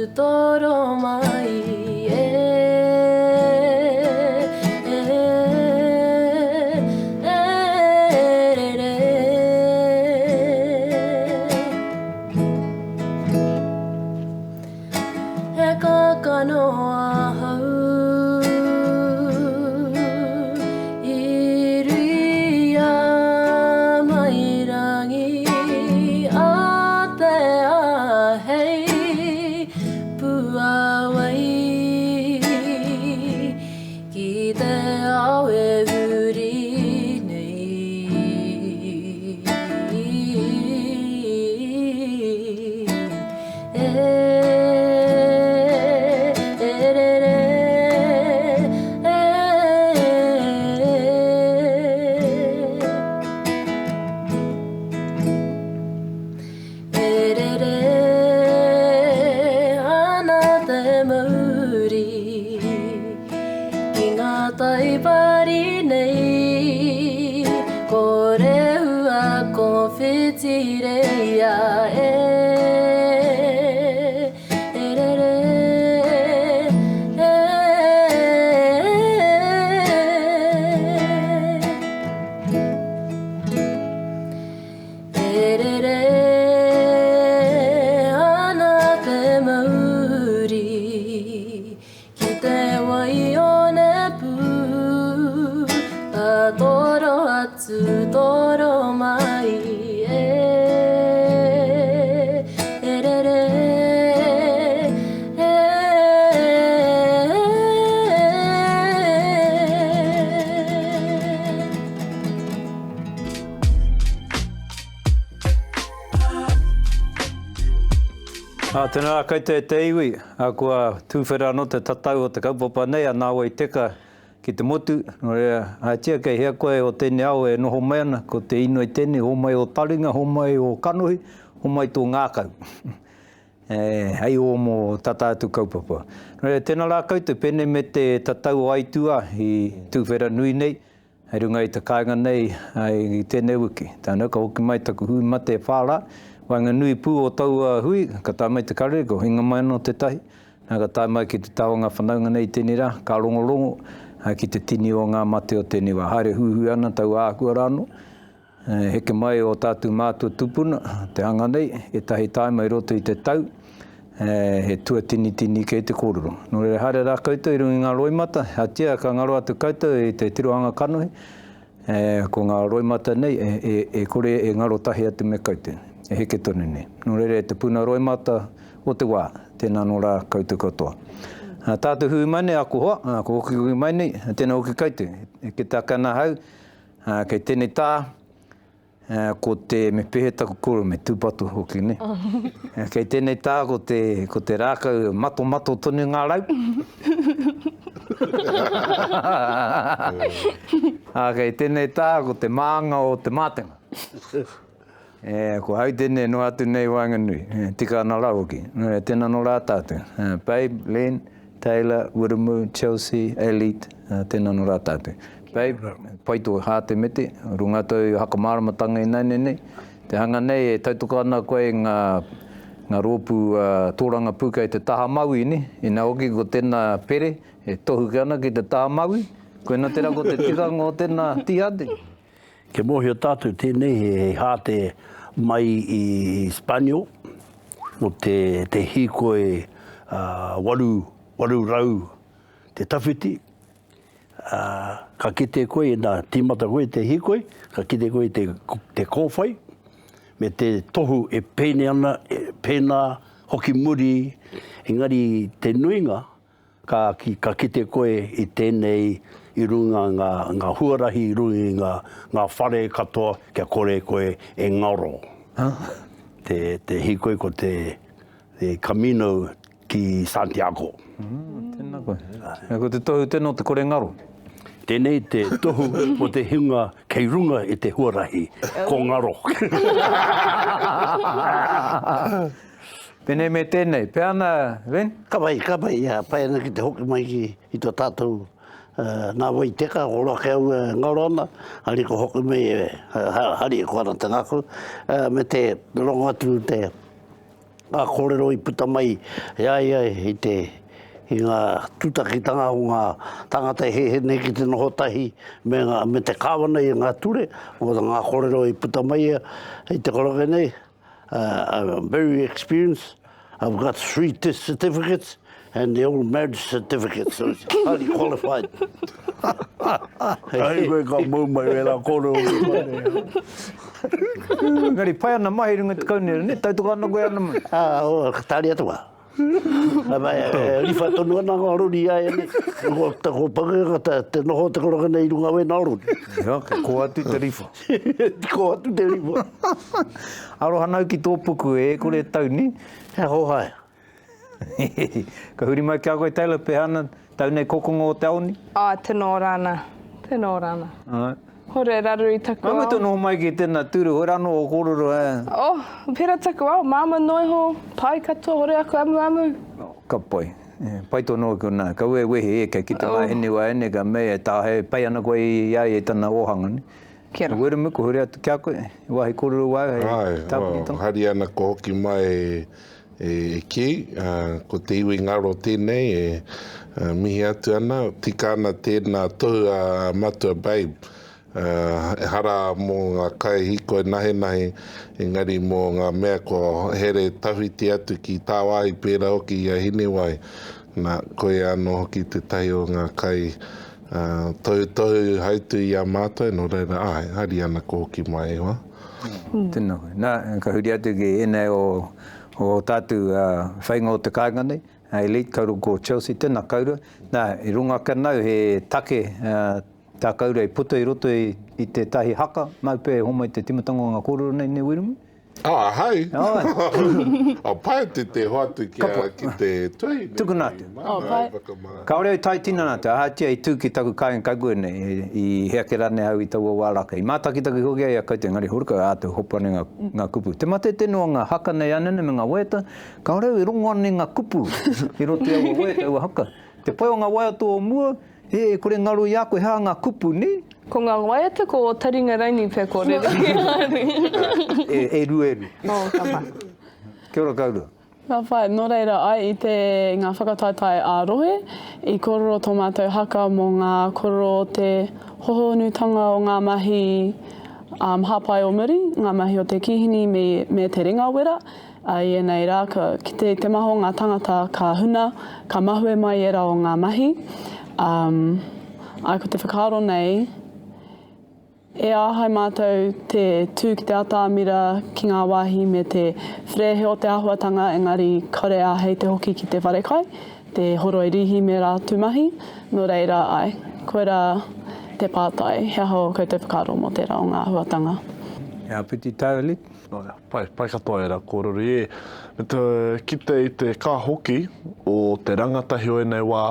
つとろまいTēnā koutou te iwi, a kua tūwhera no te tatau o te kaupapa nei, a nāua I teka ki te motu, no rea, a tia kei hea koe o tēne au e noho mai ana, ko te ino I tēne, ho mai o taringa, ho mai o kanohi, ho mai tō ngākau. Hei o mō tatātu kaupapa. No rea, tēnā rā koutou, pēne me te tatau o aitua I tūwhera nui nei, hei runga I te kāinga nei, I tēne wiki. Tāna ka hoki mai taku hui mate whāra, wanga nui pū o tau hui, ka tā mai te kare, ko hinga mai no te tahi. Nā ka tā mai ki te tāwanga whanaunga nei tēne rā, ka rongorongo, ki te tini o ngā mate o tēne wā. Haere huhui ana tau ākua rāno. Heke mai o tātu mātua tupuna, te hanga nei, e tahi tāima I roto I te tau, he tua tini kei te kōrero. No re haere rā koutou I rungi ngā roimata, hatia ka ngaro atu koutou I te tirohanga kanohi, ko ngā roimata nei, e kore e ngaro tahi atu me koutou. E heke tonu nei. No rere te puna roimata o te wā, tēnā no rā koutou katoa. Tātou hui mai nei, ako hoa, ko hoki hui mai nei, tēnā hoki koutou. Ke tākana hau, kei tēnei tā, ko te me pehetaku koro me tūpato hoki nei. Kei tēnei tā, ko te rākau mato tonu ngā rau. Kei tēnei tā, ko te maanga o te mātenga. Ko hau tēnei no atu nei wanga nui, tika ana rau hoki. Tēnā no rā tātou. Babe, Len, Taylor, Wiramu, Chelsea, Elite, tēnā no rā tātou. Babe, paito hā te mete, runga tau hakamāramatanga I nei. Te hanga nei e tautoko ana koe ngā rōpū tōranga pūkai te taha maui ni. I nā hoki ko tēnā pere, e tohu ki ana ki te taha maui. Koe nā tērā ko te tikanga o tēnā tihate. Ke mohi o tātou tēnei he hā te mai I Spanyol, o te hikoe waru rau te tawhiti. Ka kite koe nā tīmata koe te hikoe, ka kite koe te kōwhai, me te tohu e pēne ana, pēnā, hoki muri, engari te nuinga, ka kite koe I tēnei I runga ngā huarahi, I runga ngā whare katoa, kia kore koe e ngauro. Te hikoe ko te Camino ki Santiago. Tēnā koe. Ko te tohu tēnō te kore ngaro? Tēnei te tohu o te hunga kei runga I te huarahi, ko ngaro. Pēnei me tēnei. Pēana, Len? Ka pai, pai ana ki te hoki mai I tō tātou nā wai teka, o roke au ngaurona, hari ko hoki mai, hari ko ana te ngaku, me te rongo atu ngā kōrero I puta mai, I ngā tūtakitanga o ngā tangata he ki te noho tahi me te kāwana I ngā ture, o ngā kōrero I puta mai I te koroke nei. I'm very experienced. I've got 3 test certificates and the old marriage certificate, so it's highly qualified. Ai koe ka mau mai e la kōrero. Ngari, pai ana mahi runga te kaunera, ne, tautuka ana koe ana mai. O, tāri atua. Rifa tonu ana ngā ruri ai ane. Ko panganga te noho te koroka nei runga we nā ruri. Ia, ko atu te rifa. Ko atu te rifa. Aroha nau ki tō puku kore tau ni. Hea hohai. Ka huri mai kia koe teila pe hana, tau nei kokongo o te aoni? Tēnō rāna. Tēnō rāna. Ai. Hore raru I taku Mama au. tono mai ki tēnā tūru, hore anō o kōrero Pera taku au, māma noi ho, pai katoa, hore aku amu. Ka pai. Pai tono ki ona, ka ue wehe ki te mai hene wa hene ka mea tā he pai ana koe I ai tana ohanga ni. Kia ora. Wera muku, hore atu kia koe, wahi kōrero wai, Hari ana ko hoki mai ki, ko te iwi ngaro tēnei, mihi atu ana, tika ana tēnā tohu matua babe. Hara mō ngā kai hiko nahe, engari mō ngā mea ko here tawhiti atu ki tā wai pēra hoki I a hine wai. Nā koe anō hoki te tahi o ngā kai tohu hautu I a mātua, no reira, hari ana ko hoki mai wa. Tēnā koe. Nā, ka huri atu ki enei o tātu whainga o te kāinga nei, elite kauru ko Chelsea, tēnā kaura. Nā, I runga ka nau he take tā kaura I puto I roto I te tahi haka, mau pē homai te timatanga o ngā kōrero nei ne wirumu. Hai. Pai te hoatu ki te tui. Tukunātu. Pai. Ka ore au tai tinanatu, ahatia I tū ki taku kāinga kaigua nei, I heake rane au I taua wāraka. I mātakitaki hoki ai a kau te ngari horuka ātu hopane ngā kupu. Te mate tēnō ngā haka nei anene me ngā waiata, ka ore au I rongo ane ngā kupu I roto au a waiata au a haka. Te pai o ngā waiata o mua, kore ngaro I a koe hea ngā kupu ni. Ko ngā waiata ko o taringa raini pe ko re Eru. Ka pai. Kia ora kaurua. Ka whai, nō reira ai I te ngā whakataitai ārohe, I kororo tō mātou haka mō ngā kororo o te hohonutanga o ngā mahi hapai o muri, ngā mahi o te kihini me te ringa wera. Ai nei rā, ki te maho ngā tangata ka huna, ka mahue mai era o ngā mahi. Ai ko te whakaaro nei, e āhai mātou te tū ki te atamira ki ngā wāhi me te whrehe o te āhuatanga, engari kore āhei te hoki ki te wharekai, te horo I rihi me rā tūmahi, no reira ai, koera te pātai, hea ho ko te whakaaro mo te rā o ngā āhuatanga. Ia piti tau li. Pai katoa e rā kōrori kite I te kā hoki o te rangatahi o enei wā,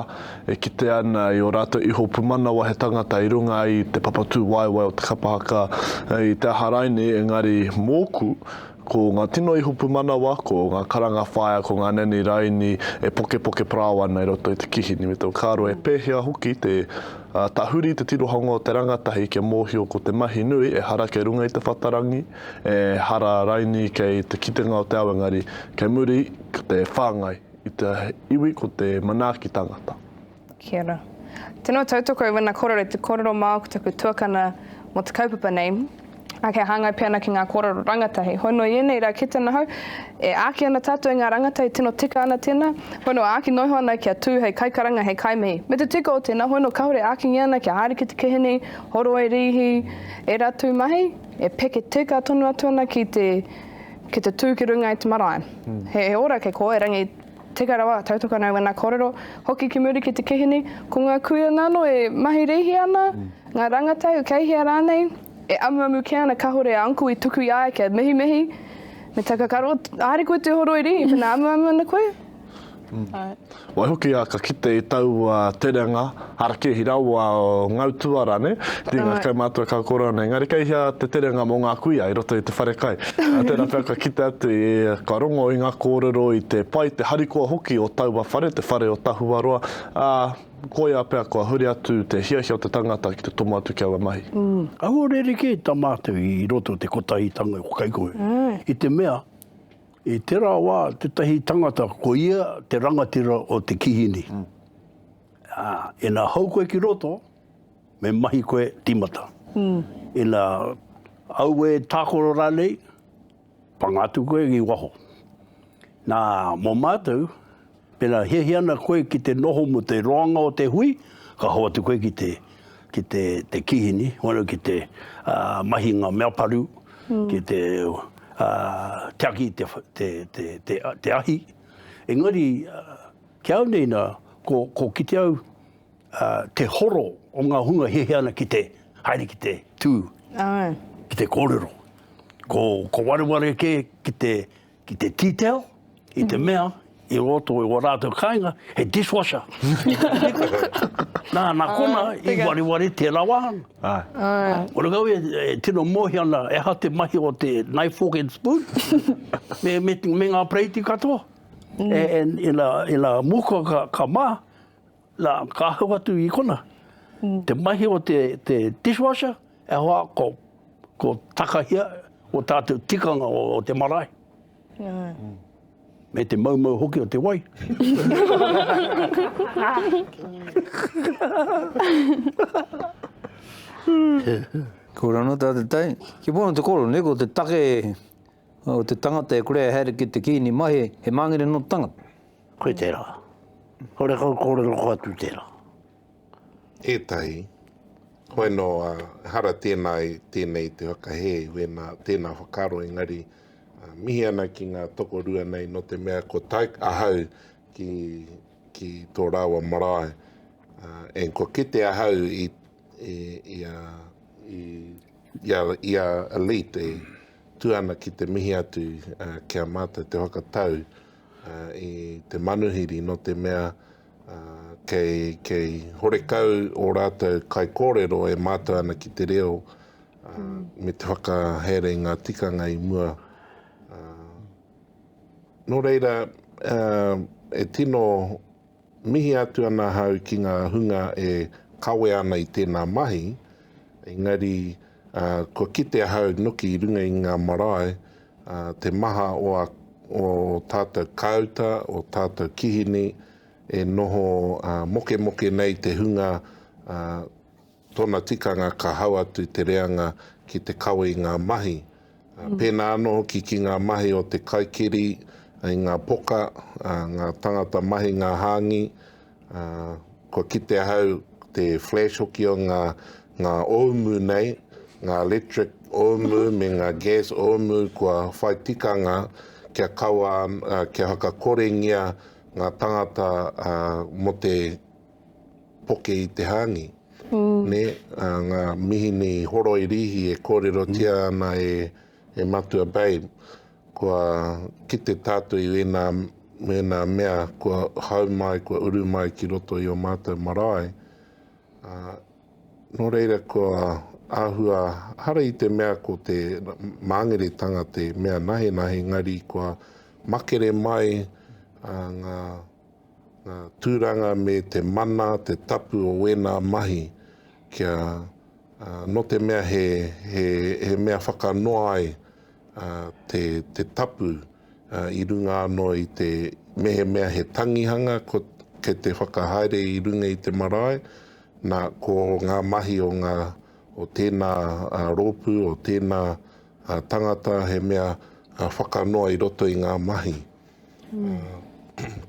kite ana I o rātou iho pumanawa he tangata I runga I te papatū waiwai o te kapahaka I te aharaini, engari mōku, ko ngā tino iho pumanawa, ko ngā karanga whaia, ko ngā neni raini, poke prāwana I roto I te kihini. Me tau kāro pēhea hoki te tahuri, te tirohanga o te rangatahi ke mōhio ko te mahi nui, hara ke runga I te whatarangi, hara raini kei te kitenga o te awangari, kei muri ko te whāngai I te iwi ko te manaaki tangata. Kia ora. Tēnā tautoko I wana kōrero, te kōrero mao ko taku tuakana mo te kaupapa nei, a kei hāngai pēna ki ngā kōrero rangatahi. Hono I enei rā ki tēnā hau, āki ana tātou I ngā rangatahi tino tika ana tēnā, hono āki noiho ana kia tū hei kaikaranga hei kaimehi. Me te tika o tēnā, hono kaore āki ngi ana kia haere ki te kihini, horo e rihi, e rā tū mahi, peke tika tonu atu ana ki te tū ki runga I te marae. He ora kei koe rangi tika rawa tautoko ana wana kōrero, hoki ki muri ki te kihini, ko ngā kuia nano mahi rihi ana, ngā rangatai o keihia rānei, amu ki ana kahore a anku I tuku I ai kia mihi, me taka karo, haere koe te horo I rihi, pina amu ana koe? Wai hoki a ka kite I tau terenga, harake hi raua o ngautua rane, tinga kai mātua ka korona, engari kei hia te terenga mō ngā kuia I roto I te wharekai. Tēnā pēr ka kite atu ka rongo I ngā kōrero I te pai, te harikoa hoki o taua whare, te whare o tahuaroa, koia pēr kua huri atu te hiahia o te tangata ki te tomo atu kia mahi. Au rere ke tā mātou I roto te kotahitanga o kaikoe. I te mea, I tērā wā, tētahi tangata ko ia te rangatira o te kihini. E nā hau koe ki roto, me mahi koe timata. E nā au e tākoro rānei, pangatu koe ki waho. Nā mō mātou, pēnā hehiana koe ki te noho mo te roanga o te hui, ka hoa tu koe ki te kihini, wano ki te mahi ngā mea paru, ki te te aki te ahi. Engari, kia au nei nā, ko ki te au te horo o ngā hunga heheana ki te, haere ki te tū, ki te kōrero. Ko wareware ki te tīteo, i te mea, i roto i o rātou kāinga, he dishwasher. Nā kona, i wareware te rawahana. Ora kau e tino mohiana e ha te mahi o te knife, fork and spoon. me ngā preiti katoa. E la muka ka mā, la ka hau atu i kona. Te mahi o te dishwasher, e hoa ko takahia o tātou tikanga o te marae. Me te maumau hoki o te wai. Ko rano tā te tai. Ki pōna te koro, ne, ko te take o te tangata e korea haere ki te kini mahi, he mangere no tangata. Koe tērā. Kore kau kōrero ko atu tērā. Ētahi, koe no hara tēnei te whakahe, tēnā whakaro engari, mihi ana ki ngā tokorua nei no te mea ko tai ahau ki tō rāua marae. E ko kite ahau ia elite tuana ki te mihi atu kia mata te whakatau i te manuhiri no te mea kei horekau o rātou kai kōrero e mātou ana ki te reo me te whakahere ngā tikanga i mua. Nō reira, e tino mihi atu ana hau ki ngā hunga e kawe ana i tēnā mahi, engari ko kite hau nuki i runga i ngā marae, te maha o tātou kauta, o tātou kihini, e noho moke nei te hunga tōna tikanga ka hau atu te reanga ki te kawe i ngā mahi. Pēnā anō ki ngā mahi o te kaikiri, i ngā poka, ngā tangata mahi, ngā hāngi, ko kite hau te flash hoki o ngā omu nei, ngā electric omu me ngā gas omu, kua whai tikanga kia kaua, kia haka korengia ngā tangata mo te poke i te hāngi. Ne, ngā mihini horo i rihi e kōrero tia ana e Matua Bay. Kua kite tātou i ena mea, kua hau mai, kua uru mai ki roto i o mātou marae. Nō reira kua āhua hara i te mea ko te māngeretanga te mea nahe ngari kua makere mai ngā tūranga me te mana, te tapu o wena mahi kia no te mea he mea whakanoa ai te tapu i runga anō i te mea he tangihanga ke te whakahaere i runga i te marae, nā ko ngā mahi o tēnā rōpu, o tēnā tangata he mea whakanoa i roto i ngā mahi.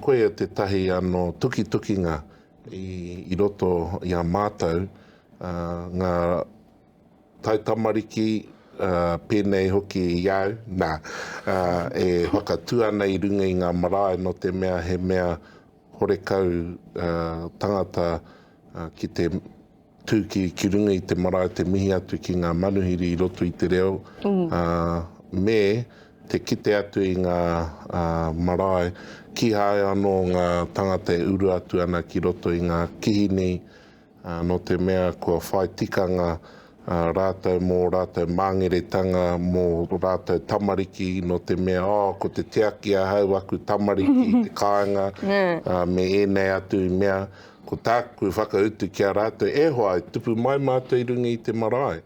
Koe te tahi anō tuki-tukinga i roto i a mātou, ngā tautamariki pēnei hoki i au, e whakatū ana i runga i ngā marae no te mea he mea horekau tangata ki te tūki ki runga i te marae te mihi atu ki ngā manuhiri i roto i te reo, me te kite atu i ngā marae ki hae anō ngā tangata e uru atu ana ki roto i ngā kihini, no te mea kua whai tikanga rātou mō rātou māngeretanga, mō rātou tamariki, no te mea, ko te teaki a hau aku tamariki, te kāinga, me ēnei atu i mea, ko tāku whakautu ki a rātou e hoa, tupu mai mātou i runga i te marae.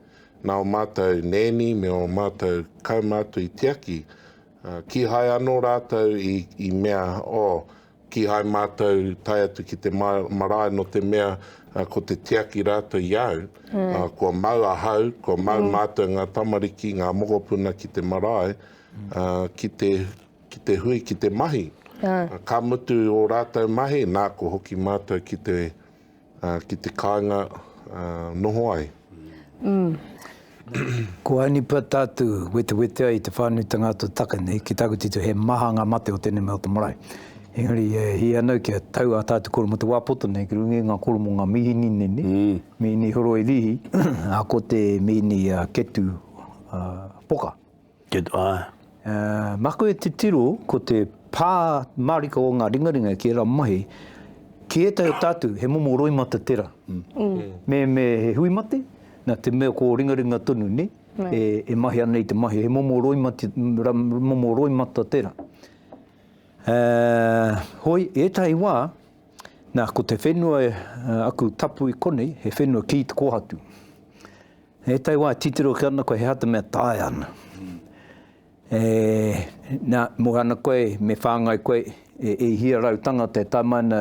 Nā o mātou nēni, me o mātou kaumātou i teaki, Ki hai anō rātou i mea ki hai mātou tai atu ki te marae no te mea ko te tiaki rātou i au. Ko mau ahau, ko mau mātou ngā tamariki, ngā mokopuna ki te marae, ki te hui, ki te mahi. Ka mutu o rātou mahi, nā ko hoki mātou ki te kāinga noho ai. Ko aini pa tātou wete ai te whānui tangata taka nei, ki tāku tito he maha ngā mate o tēnei mea o te marae. Engari, hi anau kia tau a tātou koro mo te wāpoto nei, ki rungi ngā koro mo ngā mihini nei, mihini horo i rihi, a ko te mihini ketu poka. Ketu, ai. Mako e te tiro, ko te pā marika o ngā ringaringa ki era mahi, ki e tai o tātou, he momo roimata tera. Me he hui mate, nā te mea ko ringaringa tonu ne, e mahi ana i te mahi, he momo roimata tera. Hoi, e tai wā, nā ko te whenua aku tapu i konei, he whenua ki te kohatu. E tai wā, titiro ki ana koe he hata mea tae ana. Nā, mo ana koe, me whāngai koe, e hia rau tangata e tāmana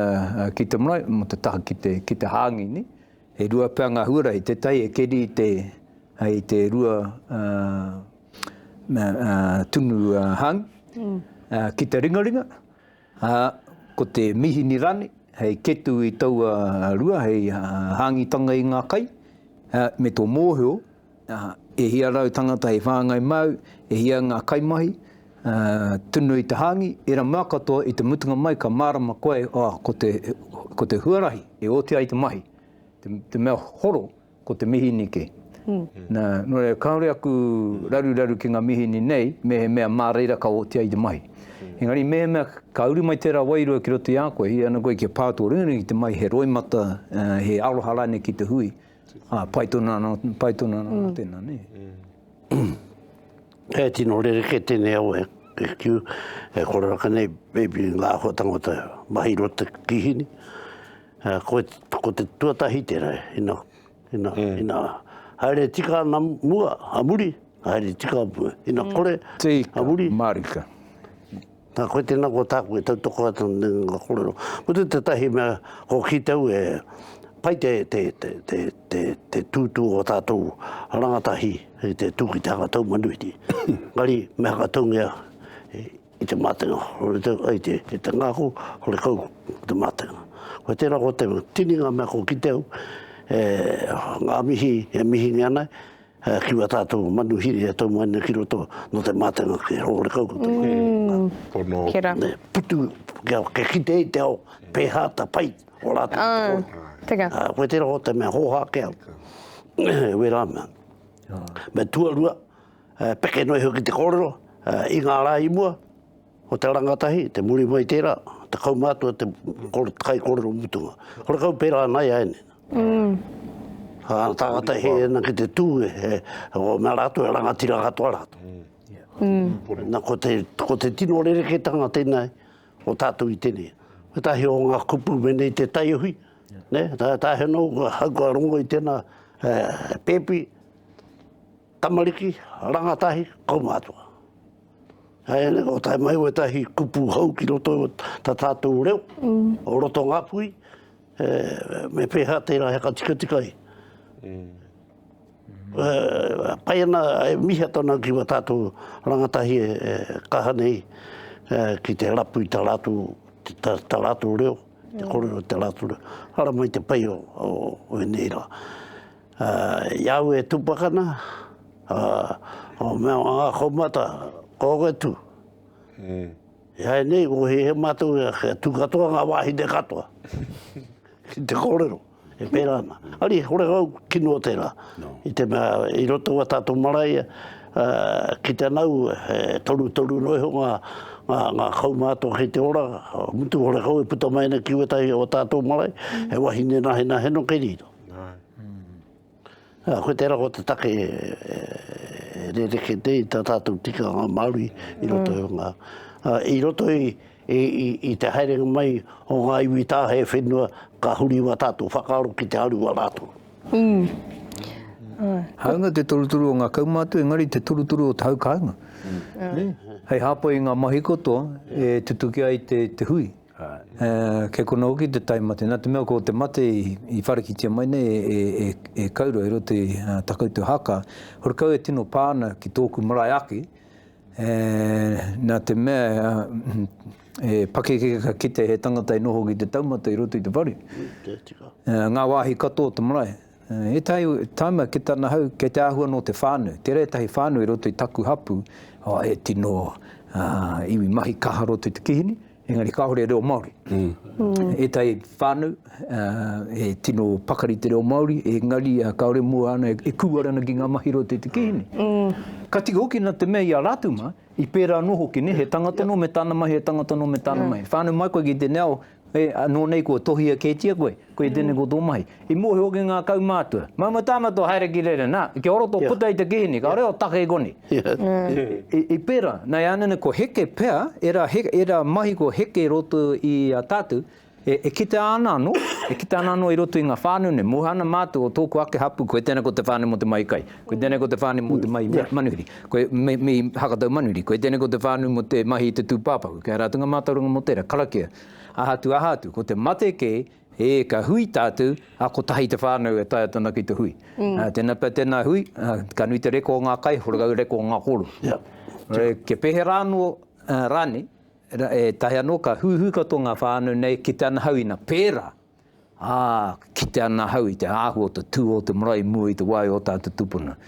ki te marae, mo te taha ki te hāngi, ne? He rua peanga hura, i te tai e keri i te rua tunu hāngi, ki te ringaringa, ko te mihini rane, hei ketu i taua rua, hei hāngitanga i ngā kai, me tō mōheo, e hia rau tangata hei whāngai mau, e hia ngā kai mahi, tunu i te hāngi, era mea katoa i te mutunga mai ka mārama koe, ko te huarahi, e otia i te mahi, te mea horo, ko te mihini ke. Nā, nore, kaore aku raru ki ngā mihini nei, me he mea māreira ka otia i te mahi. Engari, me he mea ka uri mai tērā wairua ki roto i a koe, hi ana koe ki a pātō ringaringi te mai, he roimata, he aroharane ki te hui. Paitona no tēnā, ne? E tino rere ke tēnei au e kiu, e kororaka nei, baby ngā hoa tangata mahi rota kihini. Ko te tuatahi tēnei, ina haere tika na mua, a muri, haere tika ina kore, a muri. Marika. Nā koe tēnā ko tāku e tautoko atu ngā korero. Ko te tahi mea ko ki tau e pai te tūtū o tātou rangatahi, te tūki te hakatau manuiti. Ngari me hakatau ngea i te mātenga. Ai te ngāko, hore kau te mātenga. Ko tēnā ko te tininga mea ko ki tau, ngā mihi e mihi ngianai, kiwa tātou manuhiri e tau maina ki roto no te mātenga ki hore kau te Pono. Kera. Putu, ke kite i te ao, pēhā ta pai o rātou. Teka. Koe tēra o te mea hōhā ke au. We rā mea. Me tuarua, peke noi hoki te kōrero, i ngā rā imua, o te rangatahi, te muri mai tēra, te kaumātua, te kai kōrero mutunga. Hore kau pērā nai aene. Tāngata he ena ki te tū, o mea rātu e rangatira katoa rātu. Nā ko te tino rere ke tanga tēnei, o tātou i tēnei. Me tahi o ngā kupu menei te taihui, tahi no haukua rongo i tēnā pēpi, tamariki, rangatahi, kaumātua. Haene, o tai mai o tahi kupu hau ki roto o tā tātou reo, o roto ngāpui, me pēhā tērā heka tikatikai. Pai ana mihi atana ki wa tātou rangatahi kaha nei ki te rapu i tā rātu reo, te korero te rātu reo. Hara mai te pai o nei rā. Iau e tupakana, o mea ngā kaumata, koe tu. Ia nei, o he mātou tu katoa ngā wāhi te katoa. Ki te korero. E pērā ana. Ari, hore kau kino tērā. I te mea, i roto wa tātou marae, ki te nau, toru noeho ngā kaumātua kei te ora, mutu hore kau e puta mai na kiwetai o tātou marae, e wahine na heno kei rito. Koe tērā ko te take rere ke te i tā tātou tika ngā Māori i roto ngā. I roto i te haerenga mai o ngā iwi tā he whenua ka huri wa tātou whakaaro ki te aru wa rātou. Haunga te turuturu o ngā kaumātu, engari te turuturu o te haukāinga. Hei hāpoi ngā mahi kotoa, e tutuki ai te hui. Kei kona hoki te taimate, nā te mea ko te mate i wharakitia mai nei e kaura e roto i takautu haka. Horikau e tino pāna ki tōku marae ake, nā te mea e pakeke kite he tangata i noho ki te taumata i roto i te wari. Ngā wāhi katoa te marae. E taima ki tāna hau, kei te āhua no te whānau. Te retahi whānau i roto i taku hapu, e tino iwi mahi kaha roto i te kihini, engari kāhore reo Māori. E tai whānau, e tino pakari te reo Māori, engari kaore mua ana e kuarana ki ngā mahi roto i te kihini. Ka tika hoki nā te mea i a rātu ma, i pērā noho ki ne, he tangata no me tāna mahi, he tangata no me tāna mahi. Whānau mai koe ki te neo, anō nei kua tohia kei tia koe, koe tēne ko tō mahi. I mohe hoki ngā kaumātua. Mauma tāmato haere ki reira, nā, ki oroto puta i te kihini, ka reo take koni. I pērā, nei anana ko heke pēr, era mahi ko heke roto i a tātu, e kite ana anō, i roto i ngā whānau ne, mohe ana mātua o tōku ake hapu, koe tēnā ko te whānau mo te mai kai, koe tēnā ko te whānau mo te mai manuhiri, koe me hakatau manuhiri, koe tēnā ko te whānau mo te mahi i te tūpāpaku, kia rātunga mātauranga mo tēra, karakia. Ahatu, ko te mate ke, ka hui tātou, ko tahi te whānau e tai atana ki te hui. Tēnā pa tēnā hui, ka nui te reko o ngā kai, horagau reko o ngā koro. Ke pehe rāno rāne, e tahi anō ka hui kato ngā whānau nei ki te ana hau ina pērā. Ki te ana hau i te āhu o te tū o te marae mua i te wai o tātou tupuna.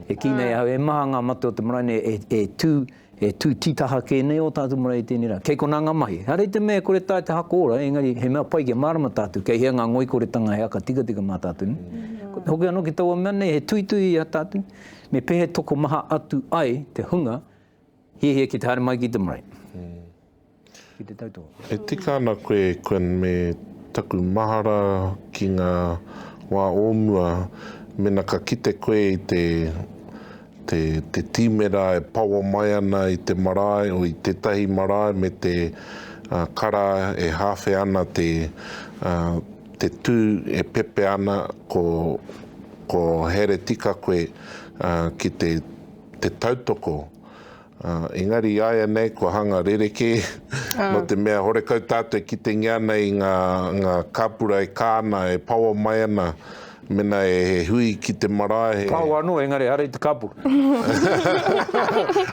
E kīnei hau, e maha ngā mate o te marae nei, e tū titaha kēnei o tātou marae tēnei rā. Kei kona ngā mahi. Harei te mea kore tai te hako ora, engari he mea pai ke marama tātou, kei hea ngā ngoi kore tanga he aka tika mā tātou. Hoki anō ki taua mea nei, he tui a tātou, me pehe toko maha atu ai te hunga, he ki te hare mai ki te marae. Ki te tautoa. E tika ana koe me taku mahara ki ngā wā ōmua, mena ka kite koe i te tīmera e paua mai ana i te marae o i te tahi marae me te kara e hawhi ana te tū e pepe ana ko here tika koe ki te tautoko. Engari aia nei ko hanga rereke no te mea horekau tātou ki te ngiana i ngā kāpura e kāna e paua mai ana mena e hui ki te marae. Pau anō, engari harei te kapu.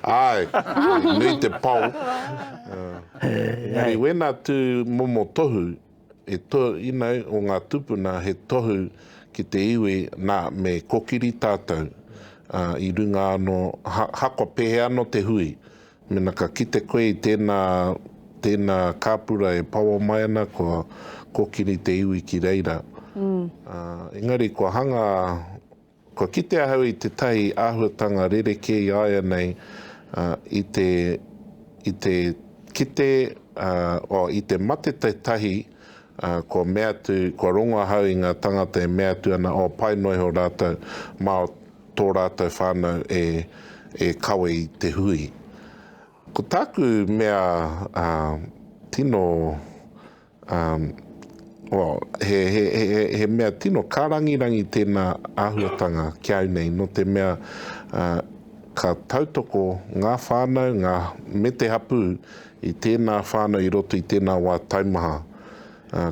Ai, nui te pau. Engari, wena tū momo tohu, inau o ngā tupuna he tohu ki te iwi nā me kokiri tātou. I runga anō, hako pehe anō te hui. Mena ka kite koe i tēnā kāpura e paua mai ana ko kokiri te iwi ki reira. Engari, ko kite ahau i te tahi āhuatanga rereke i aia nei i te kite i te mate te tahi ko mea tu, ko ronga hau i ngā tangata e mea tu ana o pai noi ho rātou mā tō rātou whānau e kawe i te hui. Ko tāku mea tino he mea tino kārangirangi tēnā āhuatanga kia au nei, no te mea ka tautoko ngā whānau, ngā me te hapu i tēnā whānau i roto i tēnā wā taumaha.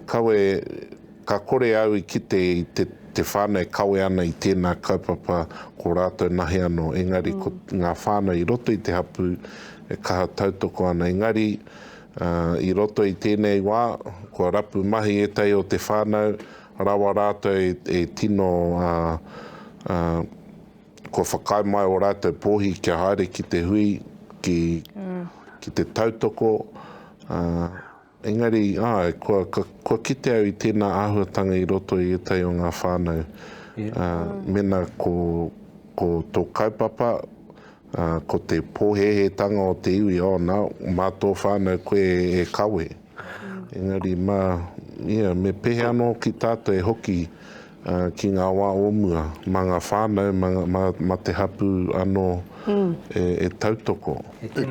Ka kore au i kite i te whānau e kawe ana i tēnā kaupapa ko rātou nahi anō. Engari, ko ngā whānau i roto i te hapu e kaha tautoko ana. Engari, i roto i tēnei wā, ko rapu mahi e tai o te whānau, rawa rātou e tino ko whakai mai o rātou pōhi kia haere ki te hui, ki te tautoko. Engari, ko kite au i tēnā āhuatanga i roto i tai o ngā whānau. Mena ko tō kaupapa, ko te pōhehetanga o te iwi nā mātō whānau koe e kawe. Engari, me pehe anō ki tātou e hoki ki ngā wā ōmua, ma ngā whānau, ma te hapu anō e tautoko.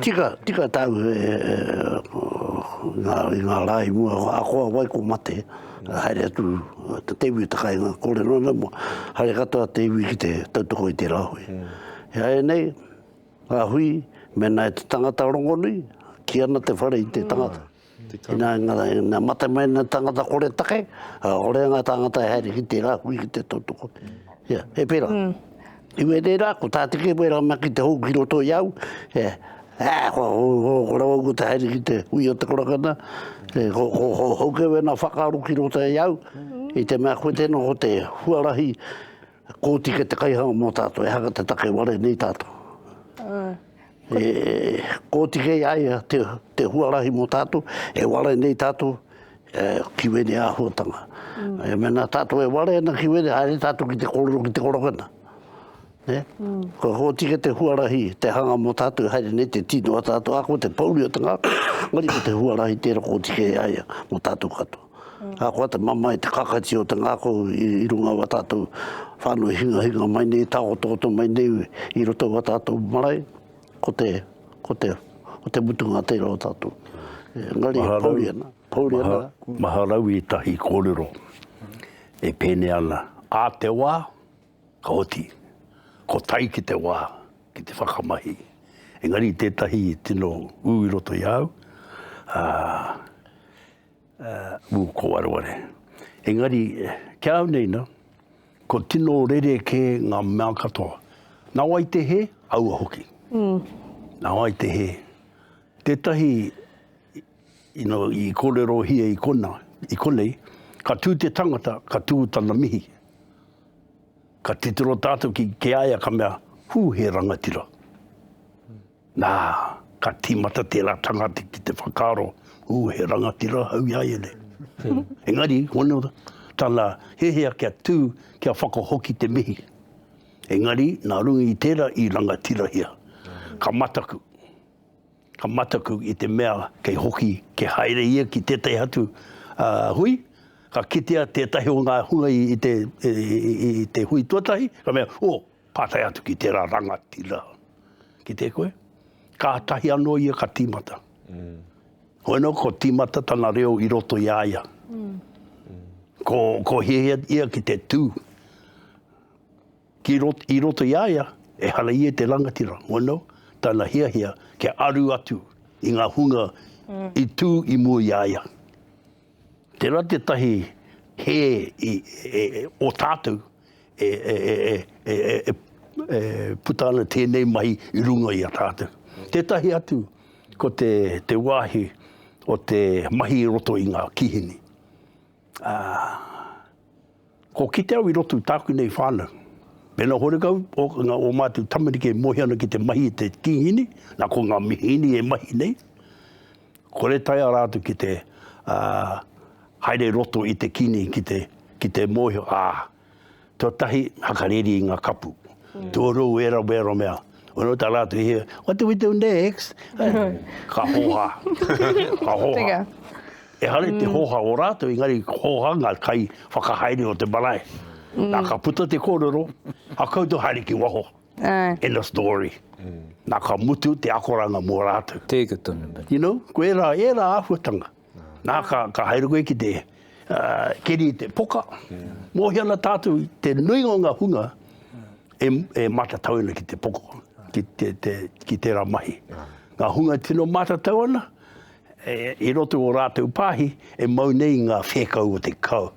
Tika tau i ngā lai mua, a koa wai ko mate, haere atu, te iwi takai ngā kōrero na mo, haere katoa te iwi ki te tautoko i te rāhui. Hea nei, ngā hui, mena e te tangata rongonui, ki ana te whare i te tangata. Nā mata mai nā tangata kore take, ore ngā tangata e haere ki te rāhui ki te tautoko. He pera. Iwe reira, ko tātike wera mea ki te hou ki roto iau, ko rawa ko te haere ki te hui o te korakana, hou ke wena whakaaru ki roto iau, i te mea koe tēnā ho te huarahi, kōti ke te kaihanga mō tātou, e haka te take ware nei tātou. Kōti ke iaia te huarahi mō tātou, e ware nei tātou, ki wene āhuatanga. E mena tātou e ware ana ki wene, haere tātou ki te kororo ki te korokana. Ko kōti ke te huarahi, te hanga mō tātou, haere nei te tino a tātou, ako te pauri o tanga, ngari ko te huarahi tēra kōti ke iaia mō tātou katoa. Ako te mama i te kakati o te ngāko i runga wa tātou whānui hinga mai nei, tāo tōto mai nei i roto wa tātou marae, ko te mutunga tēra o tātou. Ngari pauri ana. Maharau i tahi kōrero, e pēne ana, a te wā, ka oti, ko tai ki te wā, ki te whakamahi. Engari tētahi tino ui roto i au, ko wareware. Engari, kia au nei na, ko tino rere ke ngā mea katoa. Nā wai te he, aua hoki. Nā wai te he. Tētahi, i kōrero hia i konei, ka tū te tangata, ka tū tana mihi. Ka titiro tātou ki ke aia ka mea, he rangatira. Nā, ka tīmata tērā tangata ki te whakaro, he rangatira hau iaia ne. Engari, tana hehea kia tū, kia whakahoki te mihi. Engari, nā rungi i tērā i rangatira hia. Ka mataku. Ka mataku i te mea kei hoki, ke haere ia ki tētai hatu hui. Ka kitea tētahi o ngā hunga i te hui tuatahi. Ka mea, pātai atu ki tērā rangatira. Ki te koe. Ka tahi anō ia ka tīmata. Hoeno, ko tīmata tana reo i roto i aia. Ko hea ia ki te tū. I roto i aia, e hala ia te rangatira. Hoeno, tana hea, ke aru atu i ngā hunga i tū i mua i aia. Tērā te tahi he o tātou putana tēnei mai i runga i a tātou. Tētahi atu ko te wāhi o te mahi i roto i ngā kihini. Ko kite au i roto tāku nei whānau. Pena horekau o mātou tamarike mohiana ki te mahi i te kihini, nā ko ngā mihini e mahi nei. Kore taia rātu ki te haere roto i te kini ki te mohio. Tō tahi hakareri i ngā kapu. Tō rou era mea. Ono tā rātu hea, what do we do next? Ka hoha. Ka hoha. E hare te hoha o rātu, ingari hoha ngā kai whakahaere o te marae. Nā ka puta te kōrero, a koutou haere ki waho. End of story. Nā ka mutu te akoranga mō rātou. Tēka tonu. You know, ko era āhuatanga. Nā ka haere koe ki te keri te poka. Mōhiana tātou te nuinga o ngā hunga e matatauina ki te poko, ki tērā mahi. Ngā hunga tino matatauina, i roto o rātou pāhi, e mau nei ngā whekau o te kau.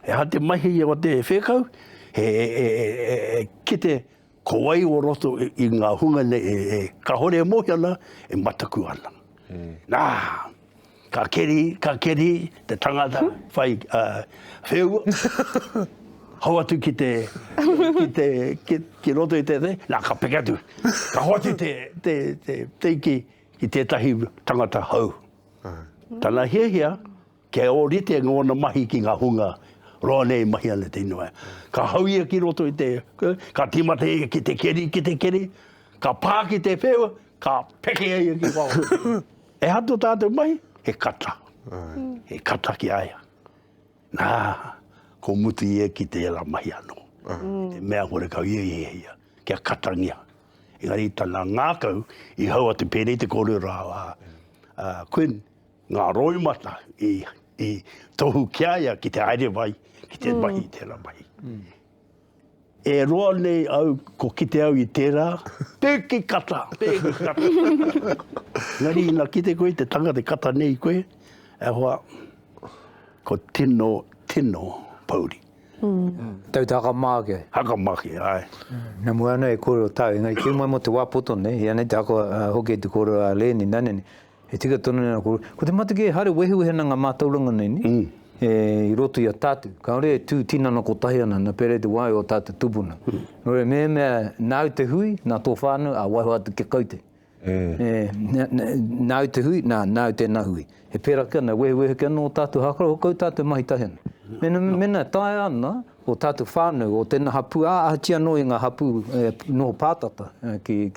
E ha te mahi o te whekau, ki te kowai o roto i ngā hunga nei, ka hore mohiana, e mataku ana. Nā, ka keri, te tangata, whai wheua, hau atu ki roto i te, nā ka peke atu, ka hau atu te ki tētahi tangata hau. Tana hea, ke orite ngōna mahi ki ngā hunga, roa nei mahi ana te inua. Ka hau ia ki roto i te, ka timata ia ki te keri, ka pā ki te whewa, ka peke ia ki wau. E hato tātou mahi, he kata. He kata ki aia. Nā, ko mutu ia ki te era mahi anō. Te mea hore kau ia, kia katangia. Engari tana ngākau, i hau atu pēnei te kōrero Quinn, ngā roimata i tohu kia ia ki te aere vai, ki te mahi tērā mahi. E roa nei au, ko kite au i tērā, pēki kata. Ngari ina kite koe, te tanga te kata nei koe, e hoa, ko tino pauri. Tau te hakamāke. Hakamāke, ai. Nā mua ana e kōrero tau, ngai ki mai mo te wāpoto nei, ia nei te ako hoki e te kōrero a Lēni nanene, e tika tonu nei kōrero. Ko te matake hare wehe na ngā mātauranga nei ni, i roto i a tātu. Ka ore tū tinana ko tahi ana, na pere te wai o tātu tupuna. Nore mea nāu te hui, nā tō whānau, a waiho atu ke kaute. Nāu te hui, nāu te nā hui. He pera kia, na wehe kia no tātu hakara, o kau tātu mahi tahi ana. Mena tae ana o tātou whānau o tēnā hapu, ahatia no i ngā hapu no pātata ki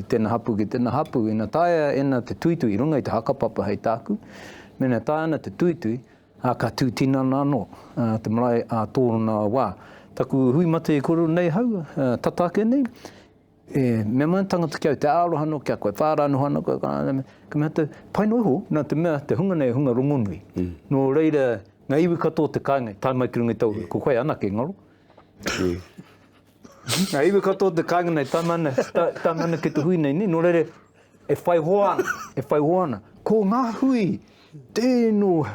tēnā hapu, ina tae ena te tuitui runga i te hakapapa hei tāku, mena tae ana te tuitui, ka tū tinana anō, te marae a tōruna wā. Taku hui mate i koro nei hau, tatake nei, me mai tangata kia te ārohano, kia koe whāranohano, ka mea te painoho, nā te mea te hunga nei hunga rongonui. No reira, ngā iwi katoa te kāingai, tai mai ki runga i tau, ko koe anake ngaro. Ngā iwi katoa te kāingai nei, tai mana ki te hui nei, no reire, e whai hoana. Ko ngā hui, tēno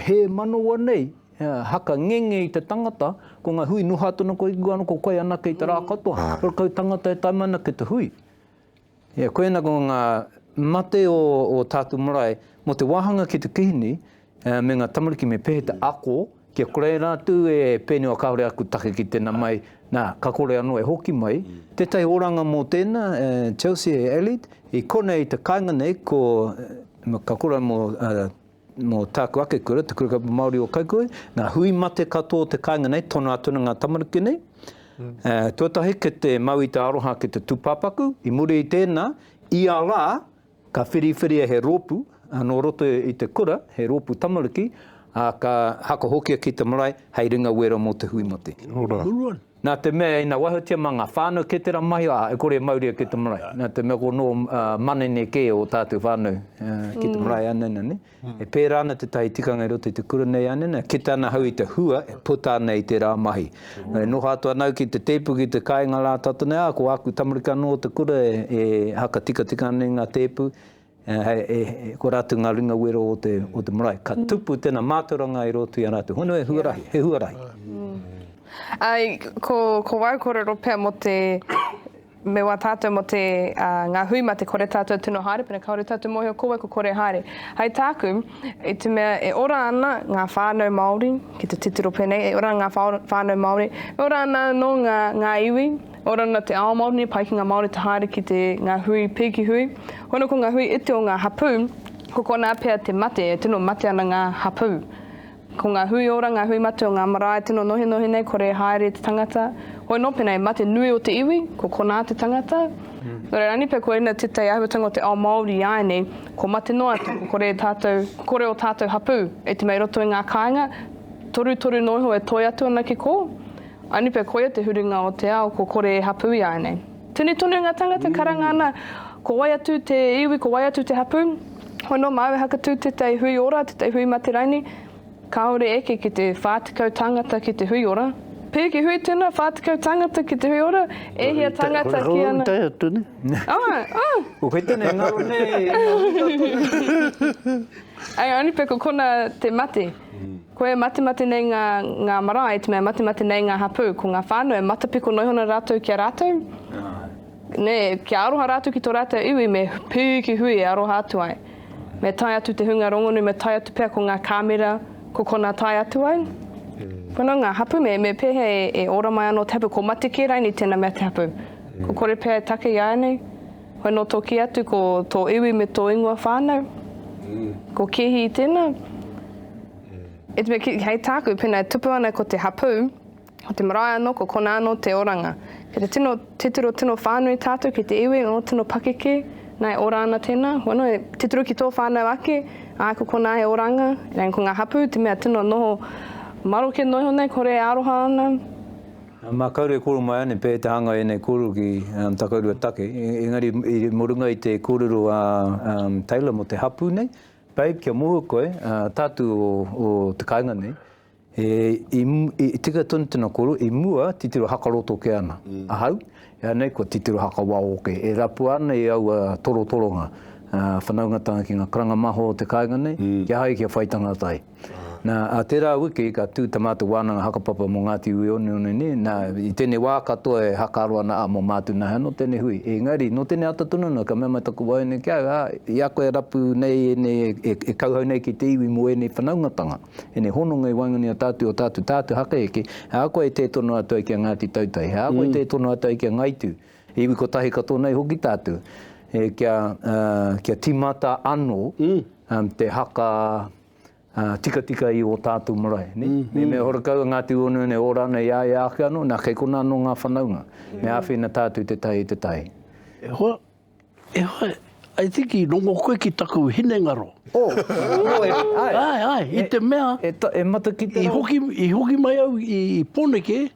he manoa nei, haka ngenge i te tangata, ko ngā hui nuhatuna ko i guano, ko koe anake i te rā katoa. Pero kau tangata e tai mana ki te hui. Koe na ko ngā mate o tātu marae, mo te wāhanga ki te kihini, me ngā tamariki me pehe te ako, kia kore rātu e pēnua kaore aku take ki tēnā mai, nā, ka kore anō e hoki mai. Tētai oranga mō tēnā, Chelsea e Elite, i kone i te kāinga nei, ko ka kore mō tāku ake kura, te kurakapu Māori o Kaikoe, nā hui mate katoa te kāinga nei, tono atuna ngā tamariki nei. Tuatahi ke te mau i te aroha ki te tūpāpaku, i muri i tēnā, i a rā, ka whiriwhiria he rōpu, no roto i te kura, he rōpu tamariki, ka haka hokia ki te marae, hei ringa wera mō te hui mate. Nā te mea, ina wahatia ma ngā whānau ke te ramahi, e kore mauria ki te marae. Nā te mea ko no manene ke o tātou whānau ki te marae anena, ne? E pērā ana te tahi tikanga i roto i te kura nei anena, ki tāna hau i te hua, e puta ana i te rāmahi. No hātua nau ki te tepu ki te kāinga rā tātana, ko aku tamarika no o te kura, e haka tika ana i ngā tepu, ko rātu ngā ringa wera o te marae. Ka tupu tēnā māturanga i roto i a rātu. Hono he huarahi. Ai, ko waikorero pēr mo te me wā tātou mo te ngā hui ma te kore tātou tino haere, pēnā kaore tātou mohi o koe ko kore haere. Hei tāku, i te mea e ora ana ngā whānau Māori, ki te titiro pēnei, e ora ngā whānau Māori, e ora ana no ngā iwi, ora ana te ao Māori, pai ki ngā Māori te haere ki te ngā hui pēki hui. Hono ko ngā hui iti o ngā hapu, ko kona pēr te mate, e tino mate ana ngā hapu. Ko ngā hui ora, ngā hui mate o ngā marae tino nohi nei, kore haere te tangata. Hoi no pēnei mate nui o te iwi, ko kona te tangata. Nore rani pē ko ina titai ahuatanga o te ao Māori ai nei, ko mate noa ko kore o tātou hapu. E te mei roto i ngā kāinga, toru noiho e toi atu ana ki ko. Ani pē koia te huringa o te ao, ko kore hapu ai nei. Tuni ngā tangata karanga ana, ko wai atu te iwi, ko wai atu te hapu. Hoi no mau e hakatū te tei hui ora, te tei hui mate raini. Kaore eke ki te whātikau tangata ki te hui ora. Pēki hui tēnā whātikau tangata ki te hui ora, e hia tangata ki ana. Te atu ne? O kei tēnei ngaro nei. Ai, ani pēko kona te mate. Koe mate nei ngā marae, te mea mate nei ngā hapu. Ko ngā whānau e matapiko noihona rātou ki a rātou. Ne, ki aroha rātou ki tō rātou iwi, me pēki hui e aroha atu ai. Me tai atu te hunga rongonu, me tai atu pēr ko ngā kāmera, ko kona tai atu ai. Kono ngā hapu me pehe e ora mai anō te hapu, ko mate ki rai ni tēnā mea te hapu. Ko kore pēr take i ai nei. Hoi no tō ki atu ko tō iwi me tō ingoa whānau. Ko kehi i tēnā. E te mea hei tāku, pēnā e tupu ana ko te hapu, ko te marae anō, ko kona anō te oranga. Ke te titiro tino whānau i tātou, ki te iwi, o tino pakeke, nai ora ana tēnā. Hono e titiro ki tō whānau ake, ko kona he oranga, rei ko ngā hapu, te mea tino noho maroke noiho nei, kore aroha ana. Mā kaure koro mai ane, pē te hanga e nei koro ki takaurua take. Engari i morunga i te kōrero a Taylor mo te hapu nei, Babe, kia mua koe, tātu o te kāinga nei, i tika tonu tēnā koro, i mua titiro hakaroto ke ana. Ahau, ea nei ko titiro hakawao ke. E rapu ana i au toro-toronga, whanaungatanga ki ngā karanga maho o te kāinga nei, kia hai kia whaitanga tai. Nā, a tērā wiki, ka tū tamātu wānanga hakapapa mō Ngāti Ui one ni, nā, i tēne wā katoa e hakaroa na a mō mātu nā no tēne hui. Engari, no tēne atatununa, ka mea mai taku wai nei kia, i a koe rapu nei e kauhau nei ki te iwi mo e nei whanaungatanga. E nei hononga i waingani a tātu o tātu haka eke, he a koe te tono atu ai kia Ngāti Tautai, he a koe te tono atu ai kia Ngaitu. Iwi ko tahi katoa nei hoki tātu. E kia timata anō, te haka tika i o tātou marae. Me horakau Ngāti Ui ne ora nei a e ake anō, nā kei kona anō ngā whanaunga. Me awhina tātou te tai. E hoa, I think i rongo koe ki taku hinengaro. Ai, i te mea, E mata ki te i hoki mai au i Poneke,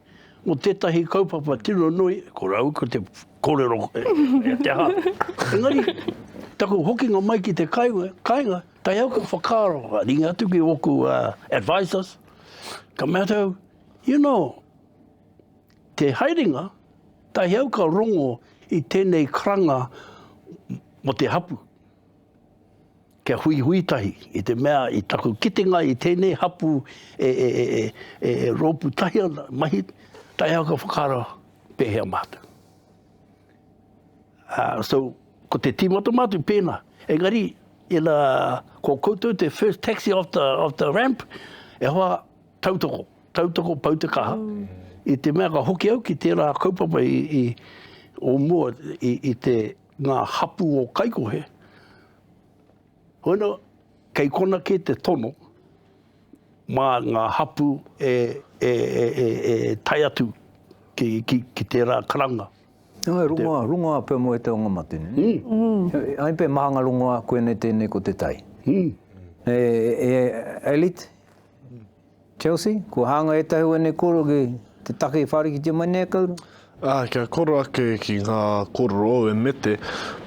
o tētahi kaupapa tino nui, ko rau ko te kōrero te ha. Engari, taku hoki ngā mai ki te kāinga, tai au ka whakaro, ringa atu ki oku advisors, ka mea tau, te haeringa, tai au ka rongo i tēnei karanga mo te hapu. Kia hui tahi, i te mea i taku kitenga i tēnei hapu e ropu tahi ana mahi, tai au ka whakaro pēhea mātu. So, ko te tīmata mātu pēnā, engari, ko koutou te first taxi off the ramp, e hoa tautoko pautakaha. I te mea ka hoki au ki tērā kaupapa o mua i te ngā hapu o kaikohe. Hoina, kei kona ke te tono, mā ngā hapu tai atu ki tērā karanga. Rungoa pēr mo e te onga mate. Ai pē mahanga rungoa koe nei tēnei ko te tai. Elite, Chelsea, ko hanga e tahi nei koro ki te take i whare ki te mai nea kaura? Kia koro ake ki ngā kororo e mete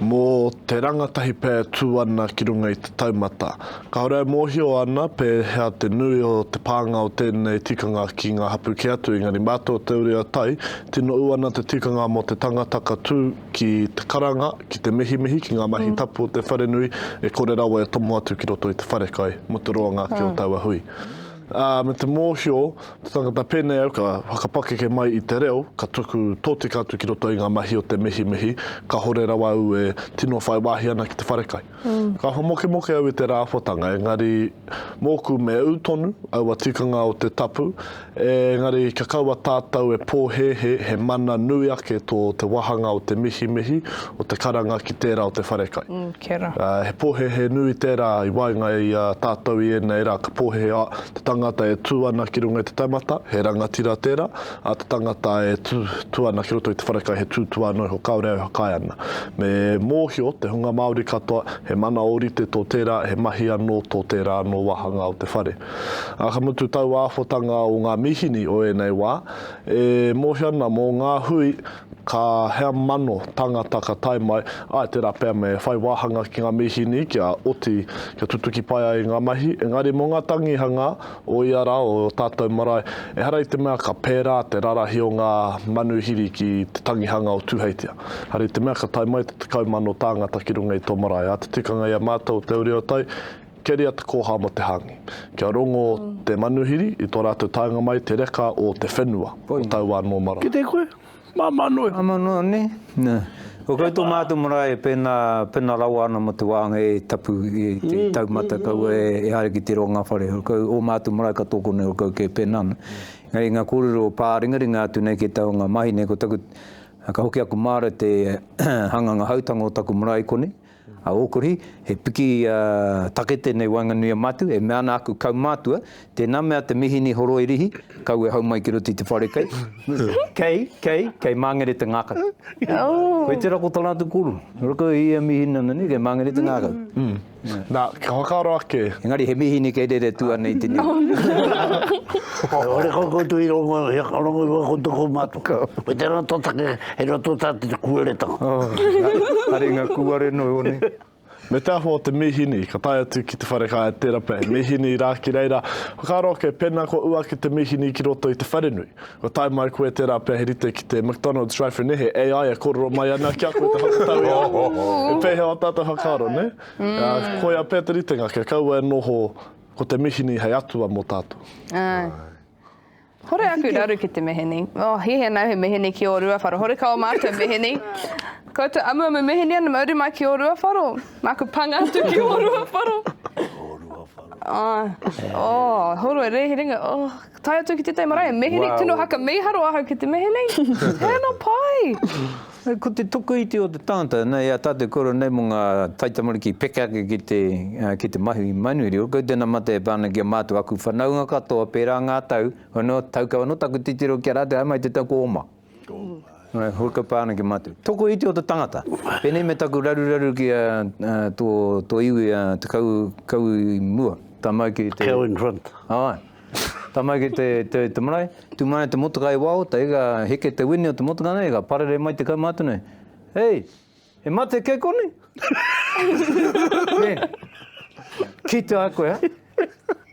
mō te rangatahi pē tū ana ki runga i te taumata. Ka hora e mōhio ana pē hea te nui o te pānga o tēnei tikanga ki ngā hapu ki atu, engari mātou te uri a tai, tino u ana te tikanga mo te tangata ka tū ki te karanga, ki te mihi ki ngā mahi tapu o te wharenui, e kore rawa e tomo atu ki roto i te wharekai, mo te roanga ki o taua hui. Me te mōhio, te tangata pēnei au ka whakapakeke mai i te reo, ka tuku tōtika atu ki roto i ngā mahi o te mihi, ka hore rawa au e tino whai wāhi ana ki te wharekai. Ka moke au i te rāwhotanga, engari mōku me utonu, au a tikanga o te tapu, engari ka kaua tātou e pōhehe he mana nui ake tō te wahanga o te mihi, o te karanga ki tērā o te wharekai. He pōhehe nui tērā i wainga i tātou i ena era ka pōhehe a te tangata e tū ana ki runga i te taimata, he rangatira tērā, a te tangata e tū ana ki roto i te wharekai, he tū anō ho kaore au hakai ana. Me mōhio, te hunga Māori katoa, he mana orite tō tērā, he mahi anō tō tērā anō wahanga o te whare. Ka mutu tau āwhotanga o ngā mihini o enei wā, mōhio ana mō ngā hui, ka hea mano tangata ka tai mai, tērā pēr me whai wāhanga ki ngā mihini, kia oti, kia tutuki pai ai ngā mahi, engari mō ngā tangihanga o iara o tātou marae, e hara i te mea ka pērā te rarahi o ngā manuhiri ki te tangihanga o tūheitia. Hara i te mea ka tai mai te tekau mano tāngata ki runga i tō marae, a te tikanga ia mātou te uri o tai, keria te koha mo te hangi. Kia rongo te manuhiri, i tō rātou tainga mai te reka o te whenua, o tau anō mara. Ki te koe? Māmanoi. Māmanoi, ne? O koutou mātou marae pēnā rawa ana mo te wāanga e tapu i te taumata kau e haere ki te ronga whare. O mātou marae ka tōko nei o kau ke pēnā ana. Ngā kōrero pāringaringa atu nei ke tau ngā mahi nei ko taku ka hoki aku māra te hanganga hautanga o taku marae kone. A okori, he piki takete nei Wainganui matu, e mea ana aku kau mātua, tēnā mea te mihini horo i rihi, kau e hau mai ki roti te wharekai. Kei māngere te ngākau. Koe te rako tānatu kuru. Rako i a mihina nani, kei māngere te ngākau. Nā, ka whakaro ake. Engari he mihini kei rere tua nei te ni. Ore koutou i rongo, he rongo i wakoto ko mātua. Koe tērā tōtake, he roto tāte te kuaretanga. Are ngā kuare no one. Me te aho o te mihini, ka tae atu ki te whareka e tērā pē. Mihini rā ki reira. Whakaro ke pena ko ua ki te mihini ki roto i te wharenui. Ko tae mai koe tērā pē he rite ki te McDonald's drive-thru nehe AI a kororo mai ana kia koe te whakatau i a. E pēhe o tātou whakaro, ne? Koe a pē te ritenga ke kaua e noho ko te mihini hei atua mō tātou. Hore aku raru ki te meheni. Hihe nau he meheni ki o Ruawharo. Hore kaua mātou meheni. Ko te amu me meheni ana mauri mai ki o Ruawharo. Māku panga atu ki o Ruawharo. Horo e rehi ringa. Tai atu ki te marae. Meheni tino haka meiharo ahau ki te meheni. Hēna pai. Ko te tuku iti o te tangata, nei a tātou koro nei mo ngā taitamuriki pekake ki te mahi manuiri. Ko tēnā mate e pāna kia mātu aku whanaunga katoa pērā ngā tau. Hono taukawa no taku titiro kia rāte, mai te tauko oma. Hoka pāna kia mātu. Tuku iti o te tangata. Pēnei me taku raru ki tō iwi te kau i mua. Tā mai ki te... Kau in front. Tā mai ki te marae, tu mai te motokai wao, ta ega heke te wini o te motokai nei, ega parere mai te kaumātu nei. Hei, e mate kei kone? Ki te a koe, ha?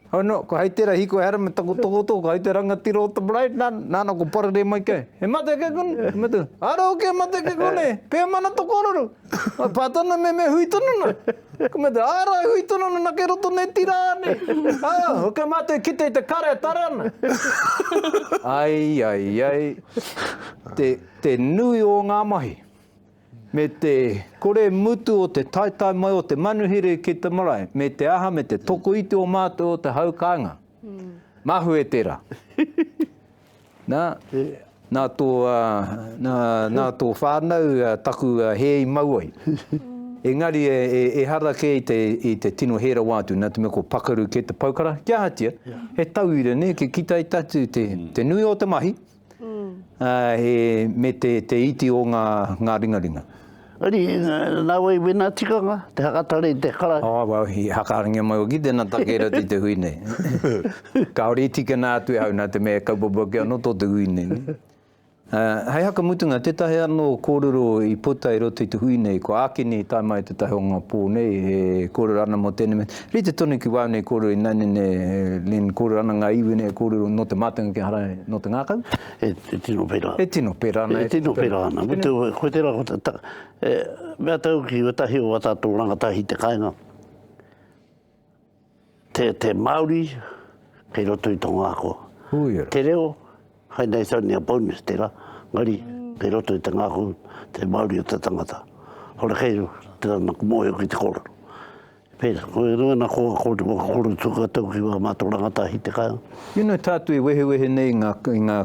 Hono, ko hei tērā hiko hera me tako toko, hei te rangatiro o te marae, nāna ko parere mai kei. E mate kei kone? Me tu, ara oke mate kei kone, pēa mana toko ororo. Pātana me hui tununa. Ko me te, ara hui tununa na ke roto nei tirāne. Hoke mate kite te kare tarana. Ai. Te nui o ngā mahi. Me te kore mutu o te taitai mai o te manuhiri ki te marae. Me te aha, me te toko iti o mātou o te haukanga. Mahu e tērā. Nā tō whānau taku hei mauai. Engari e harake i te tino hera wātu, nā te me ko pakaru ke te paukara. Kia hatia, he tauira ne, ke kita i tatu te nui o te mahi, me te iti o ngā ringaringa. Ari, nā wai wena tikanga, te hakatare i te kara. Hi hakaringa mai o ki tēnā takera ti te hui nei. Kaori i tika nā atu hau nā te mea kaupapa kia no tō te hui nei. Hei haka mutunga, tētahi anō kōrero i puta i roto i te hui nei, ko ākini tai mai tētahi o ngā pō nei, he kōrero ana mo tēnei me. Rite tonu ki wau nei kōrero i nane nei, len kōrero ana ngā iwi nei, kōrero no te mātanga ki harai no te ngākau. E tino pera. E tino pera ana. E tino pera ana. Koe tērā, mea tau ki watahi o watato rangatahi te kāinga. Te Māori, kei roto i tō ngāko. Te reo, hai nei sau nia bonus tērā, ngari, kei roto i te ngāko, te Māori o te tangata. Hore keiru, tērā naku moe o ki te kōrero. Pēra, koe rua na kōrero tuka tau ki wā mātou rangatahi te kāinga. Ino tātu i wehe nei i ngā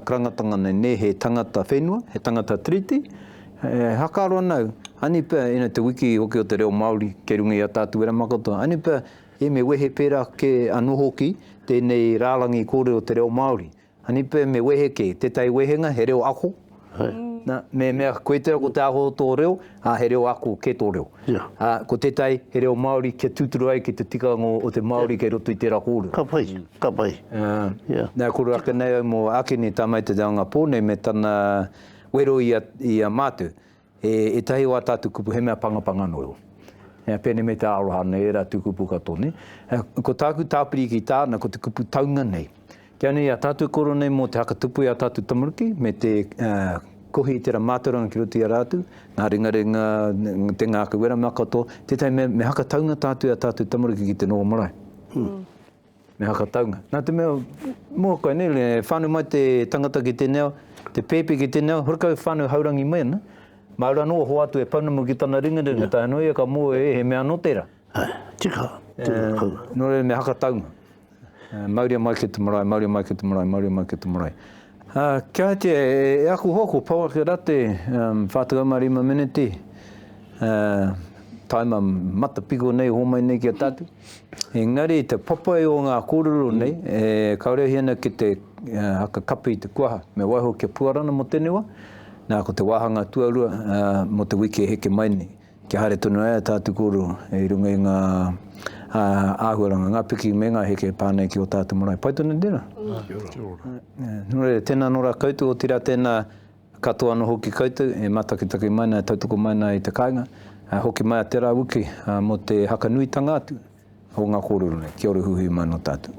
karangatanga nei he tangata whenua, he tangata triti. Hakaroa nau, ani pia ina te wiki hoki o te reo Māori, ke rungi a tātu era makoto. Ani pia e me wehe pēra ke anohoki, tēnei rālangi kōrero o te reo Māori. Ani pia me wehe ke, tētai wehenga, he reo ako. Me mea koe tera ko te aho tō reo, he reo ako ke tō reo. Ko tētai he reo Māori ke tūturu ai ki te tikango o te Māori ke roto i tērā kōrero. Ka pai. Nā kuru aka nei au mō akini tāmai te taonga pōnei me tana wero i a mātu. E tahi o a tātu kupu, he mea pangapanga noeo. Pēne me te arohana e rā tukupu katoa. Ko tāku tāpiri ki tāna, ko te kupu taunga nei. Kia nei a tātu koro nei mō te hakatupu i a tātu tamariki, me te kohi i tērā māturanga ki roto i a rātu, ngā ringaringa, te ngāka wera makato, tētai me hakataunga tātu i a tātu tamariki ki te noa marae. Me hakataunga. Nā te mea, mō koe nei, whānu mai te tangata ki te neo, te pepe ki te neo, horkau whānu haurangi mai ana. Maura noa ho atu e paunamu ki tana ringaringa, tā noi e ka mō he mea no tērā. Tika. Nore me hakataunga. Mauri mai ki te marae, Mauri mai ki te marae, Mauri mai ki te marae. Kia te e aku hoko, paua ki rate, whātua marima miniti. Taima mata piko nei, homai nei ki a tātu. Engari, te papai o ngā kōrero nei, kaurea hiena ki te haka kapi te kuaha, me waiho kia puarana mo tenewa. Nā ko te wāhanga tuarua mo te wiki heke mai nei. Kia haere tonu ea tātu kōrero, e runga i ngā āhuaranga, ngā piki me ngā heke pānei ki o tātu marae. Pai tonu tēnā? Nore, tēnā nora koutu o tira tēnā katoa no hoki koutu, e matakitaki mai nā, tautoko mai nā i te kāinga. hoki mai a te rā uki mo te hakanuitanga atu o ngā kōrero nei. Kia ora huhi mano tātou.